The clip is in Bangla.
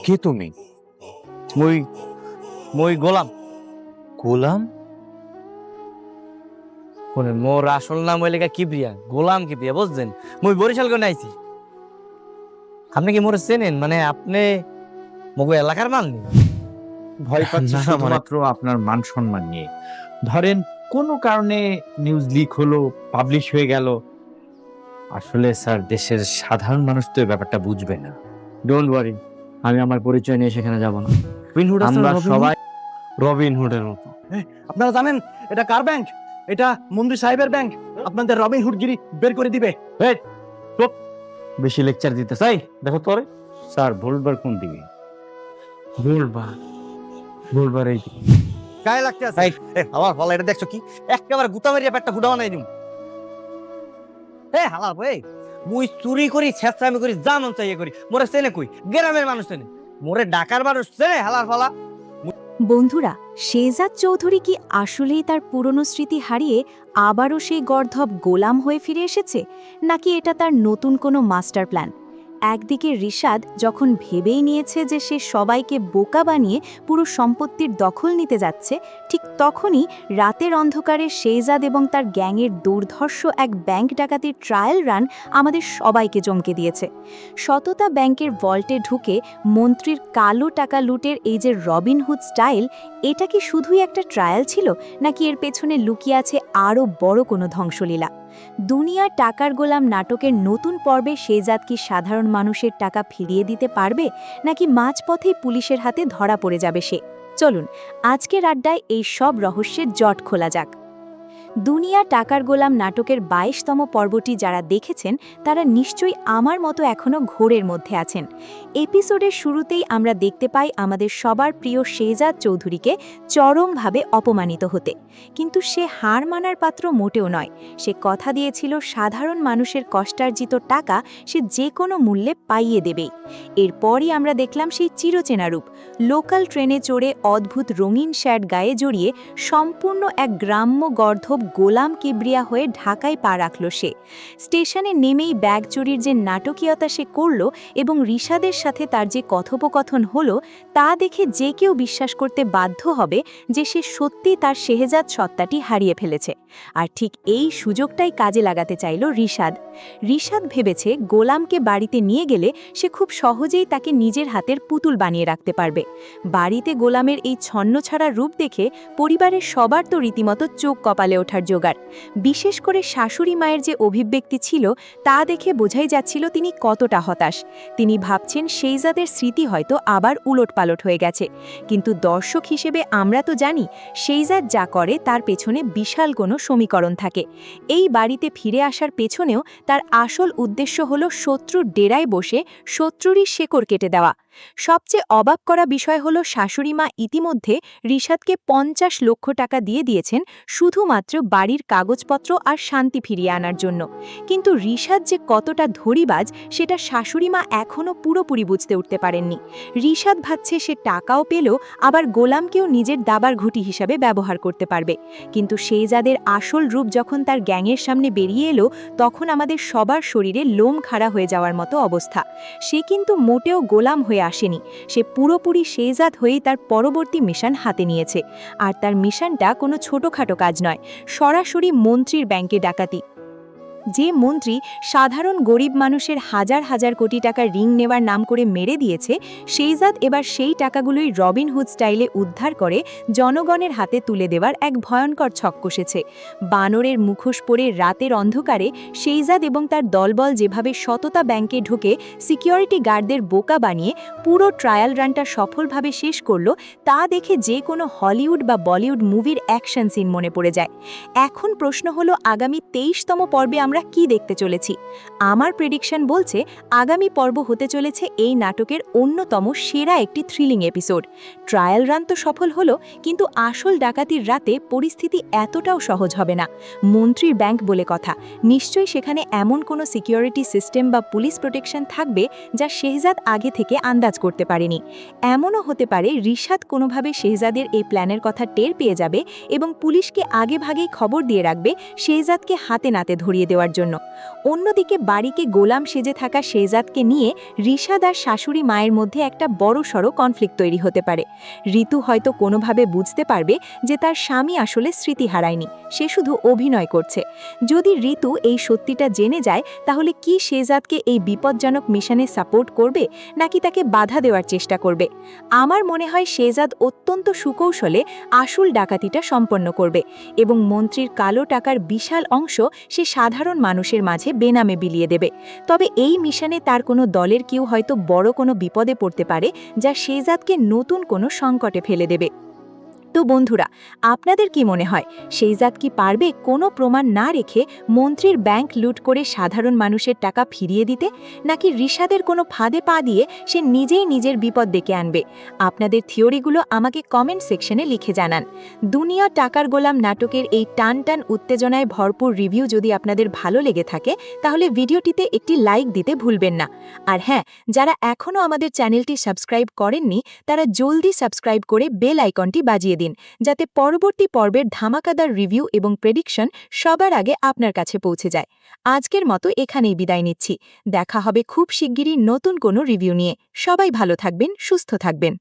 কে তুমি? মই মই গোলাম। গোলাম? শোনেন, মোর আসল নাম হইলে কিবরিয়া, গোলাম কিবরিয়া, বুঝছেন? মই বরিশাল করে আইছি। আপনি কি মোর চেনেন? মানে আপনি মগো এলাকার মান? ভয় পাচ্ছি না, শুধুমাত্র আপনার মান সম্মান নিয়ে। ধরেন কোনো কারণে নিউজ লিক হলো, পাবলিশ হয়ে গেল। আসলে স্যার, দেশের সাধারণ মানুষ তো এই ব্যাপারটা বুঝবে না। ডোন্ট ওয়ারি, আমি আমার পরিচয় নিয়ে সেখানে যাব না। রবিনহুড আছে না, আমরা রবিনহুড? সবাই রবিনহুডের মতো। আপনারা জানেন এটা কার ব্যাংক? এটা মন্ত্রী সাহেবের ব্যাংক। আপনাদের রবিনহুডগিরি বের করে দিবে। এই, চুপ! বেশি লেকচার দিতে চাই? দেখো তোরে স্যার ভুলবার কোন দিকে? বলবার এই গায়ে লাগতে আছে। এই, আমার ফলা এটা দেখছো কি? একেবারে গুতা মারিয়া পেটটা ফুটা বানাই দিম। হালা ভাই, মুই চুরি করি, ছেঁচড়ামি করি, যা মন চাইয়ে করি। মোরে চেনে কই? গ্রামের মানুষ চেনে। মোরে ঢাকার মানুষ চেনে হালার ফলা। বন্ধুরা, শেহজাদ চৌধুরী কি আসলেই তার পুরনো স্মৃতি হারিয়ে আবারও সেই গর্ধব গোলাম হয়ে ফিরে এসেছে, নাকি এটা তার নতুন কোনো মাস্টার প্ল্যান? একদিকে রিশাদ যখন ভেবেই নিয়েছে যে সে সবাইকে বোকা বানিয়ে পুরো সম্পত্তির দখল নিতে যাচ্ছে, ঠিক তখনই রাতের অন্ধকারে শেহজাদ এবং তার গ্যাংয়ের দুর্ধর্ষ এক ব্যাংক ডাকাতির ট্রায়াল রান আমাদের সবাইকে চমকে দিয়েছে। সততা ব্যাংকের ভল্টে ঢুকে মন্ত্রীর কালো টাকা লুটের এই যে রবিনহুড স্টাইল, এটা কি শুধুই একটা ট্রায়াল ছিল, নাকি এর পেছনে লুকিয়ে আছে আরও বড় কোনো ধ্বংসলীলা? দুনিয়া টাকার গোলাম নাটকের নতুন পর্বে শেহজাদ কি সাধারণ মানুষের টাকা ফিরিয়ে দিতে পারবে, নাকি মাঝপথেই পুলিশের হাতে ধরা পড়ে যাবে সে? চলুন আজকের আড্ডায় এই সব রহস্যের জট খোলা যাক। দুনিয়া টাকার গোলাম নাটকের ২২তম পর্বটি যারা দেখেছেন তারা নিশ্চয়ই আমার মতো এখনও ঘোরের মধ্যে আছেন। এপিসোডের শুরুতেই আমরা দেখতে পাই আমাদের সবার প্রিয় শেহজাদ চৌধুরীকে চরমভাবে অপমানিত হতে, কিন্তু সে হার মানার পাত্র মোটেও নয়। সে কথা দিয়েছিল সাধারণ মানুষের কষ্টার্জিত টাকা সে যে কোনো মূল্যে পাইয়ে দেবেই। এরপরই আমরা দেখলাম সেই চিরচেনা রূপ, লোকাল ট্রেনে চড়ে অদ্ভুত রঙিন শার্ট গায়ে জড়িয়ে সম্পূর্ণ এক গ্রাম্য গর্ধব গোলাম কিবরিয়া হয়ে ঢাকায় পা রাখল সে। স্টেশনে নেমেই ব্যাগ চুরির যে নাটকীয়তা সে করল এবং রিশাদের সাথে তার যে কথোপকথন হলো, তা দেখে যে কেউ বিশ্বাস করতে বাধ্য হবে যে সে সত্যি তার শেহজাদ সত্তাটি হারিয়ে ফেলেছে। আর ঠিক এই সুযোগটাই কাজে লাগাতে চাইল রিশাদ। রিশাদ ভেবেছে গোলামকে বাড়িতে নিয়ে গেলে সে খুব সহজেই তাকে নিজের হাতের পুতুল বানিয়ে রাখতে পারবে। বাড়িতে গোলামের এই ছন্নছাড়া রূপ দেখে পরিবারের সবার তো রীতিমতো চোখ কপালে ওঠার জোগাড়। বিশেষ করে শাশুড়ি মায়ের যে অভিব্যক্তি ছিল তা দেখে বোঝাই যাচ্ছিল তিনি কতটা হতাশ। তিনি ভাবছেন শেহজাদের স্মৃতি হয়তো আবার উলটপালট হয়ে গেছে, কিন্তু দর্শক হিসেবে আমরা তো জানি শেহজাদ যা করে তার পেছনে বিশাল কোনো সমীকরণ থাকে। এই বাড়িতে ফিরে আসার পেছনেও তার আসল উদ্দেশ্য হলো শত্রুর ডেরায় বসে শত্রুরই শেকড় কেটে দেওয়া। সবচেয়ে অবাক করা বিষয় হলো শাশুড়িমা ইতিমধ্যে রিশাদকে ৫০ লক্ষ টাকা দিয়ে দিয়েছেন শুধুমাত্র বাড়ির কাগজপত্র আর শান্তি ফিরিয়ে আনার জন্য। কিন্তু রিশাদ যে কতটা ধড়িবাজ সেটা শাশুড়িমা এখনও পুরোপুরি বুঝতে উঠতে পারেননি। রিশাদ ভাবছে সে টাকাও পেল, আবার গোলামকেও নিজের দাবার ঘুঁটি হিসাবে ব্যবহার করতে পারবে। কিন্তু শেহজাদের আসল রূপ যখন তার গ্যাংয়ের সামনে বেরিয়ে এলো, তখন আমাদের সবার শরীরে লোম খাড়া হয়ে যাওয়ার মতো অবস্থা। সে কিন্তু মোটেও গোলাম হয়ে আসেনি, সে পুরোপুরি শেহজাদ হয়েই তার পরবর্তী মিশন হাতে নিয়েছে। আর তার মিশনটা কোনো ছোটোখাটো কাজ নয়, সরাসরি মন্ত্রীর ব্যাংকে ডাকাতি। যে মন্ত্রী সাধারণ গরিব মানুষের হাজার হাজার কোটি টাকা ঋণ নেওয়ার নাম করে মেরে দিয়েছে, শেহজাদ এবার সেই টাকাগুলোই রবিনহুড স্টাইলে উদ্ধার করে জনগণের হাতে তুলে দেওয়ার এক ভয়ঙ্কর ছক কষেছে। বানরের মুখোশ পরে রাতের অন্ধকারে শেহজাদ এবং তার দলবল যেভাবে সততা ব্যাংকে ঢুকে সিকিউরিটি গার্ডদের বোকা বানিয়ে পুরো ট্রায়াল রানটা সফলভাবে শেষ করল, তা দেখে যে কোনো হলিউড বা বলিউড মুভির অ্যাকশন সিন মনে পড়ে যায়। এখন প্রশ্ন হলো, আগামী ২৩তম পর্বে আমরা কি দেখতে চলেছি? আমার প্রেডিকশন বলছে আগামী পর্ব হতে চলেছে এই নাটকের অন্যতম সেরা একটি থ্রিলিং এপিসোড। ট্রায়াল রান তো সফল হলো, কিন্তু আসল ডাকাতির রাতে পরিস্থিতি এতটাও সহজ হবে না। মন্ত্রীর ব্যাংক বলে কথা, নিশ্চয়ই সেখানে এমন কোনো সিকিউরিটি সিস্টেম বা পুলিশ প্রোটেকশন থাকবে যা শেহজাদ আগে থেকে আন্দাজ করতে পারেনি। এমনও হতে পারে রিশাদ কোনোভাবে শেহজাদের এই প্ল্যানের কথা টের পেয়ে যাবে এবং পুলিশকে আগেভাগেই খবর দিয়ে রাখবে শেহজাদকে হাতে নাতে ধরিয়ে দেওয়ার দেওয়ার জন্য। অন্যদিকে বাড়িকে গোলাম সেজে থাকা শেহজাদকে নিয়ে রিশাদ আর শাশুড়ি মায়ের মধ্যে একটা বড়সড় কনফ্লিক্ট তৈরি হতে পারে। ঋতু হয়তো কোনোভাবে বুঝতে পারবে যে তার স্বামী আসলে স্মৃতি হারায়নি, সে শুধু অভিনয় করছে। যদি ঋতু এই সত্যিটা জেনে যায়, তাহলে কি শেহজাদকে এই বিপজ্জনক মিশনে সাপোর্ট করবে নাকি তাকে বাধা দেওয়ার চেষ্টা করবে? আমার মনে হয় শেহজাদ অত্যন্ত সুকৌশলে আসল ডাকাতিটা সম্পন্ন করবে এবং মন্ত্রীর কালো টাকার বিশাল অংশ সে সাধারণ মানুষের মাঝে বেনামে বিলিয়ে দেবে। তবে এই মিশনে তার কোনো দলের কেউ হয়তো বড় কোনো বিপদে পড়তে পারে, যা শেহজাদকে নতুন কোনো সংকটে ফেলে দেবে। তো বন্ধুরা, আপনাদের কি মনে হয়, শেহজাদ কি পারবে কোনো প্রমাণ না রেখে মন্ত্রীর ব্যাংক লুট করে সাধারণ মানুষের টাকা ফিরিয়ে দিতে, নাকি রিশাদের কোনো ফাঁদে পা দিয়ে সে নিজেই নিজের বিপদ ডেকে আনবে? আপনাদের থিওরিগুলো আমাকে কমেন্ট সেকশনে লিখে জানান। দুনিয়া টাকার গোলাম নাটকের এই টান টান উত্তেজনায় ভরপুর রিভিউ যদি আপনাদের ভালো লেগে থাকে, তাহলে ভিডিওটিতে একটি লাইক দিতে ভুলবেন না। আর হ্যাঁ, যারা এখনও আমাদের চ্যানেলটি সাবস্ক্রাইব করেননি, তারা জলদি সাবস্ক্রাইব করে বেল আইকনটি বাজিয়ে দিন, যাতে পরবর্তী পর্বের ধামাকাদার রিভিউ এবং প্রেডিকশন সবার আগে আপনার কাছে পৌঁছে যায়। আজকের মতো এখানেই বিদায় নিচ্ছি। দেখা হবে খুব শিগগিরই নতুন কোনো রিভিউ নিয়ে। সবাই ভালো থাকবেন, সুস্থ থাকবেন।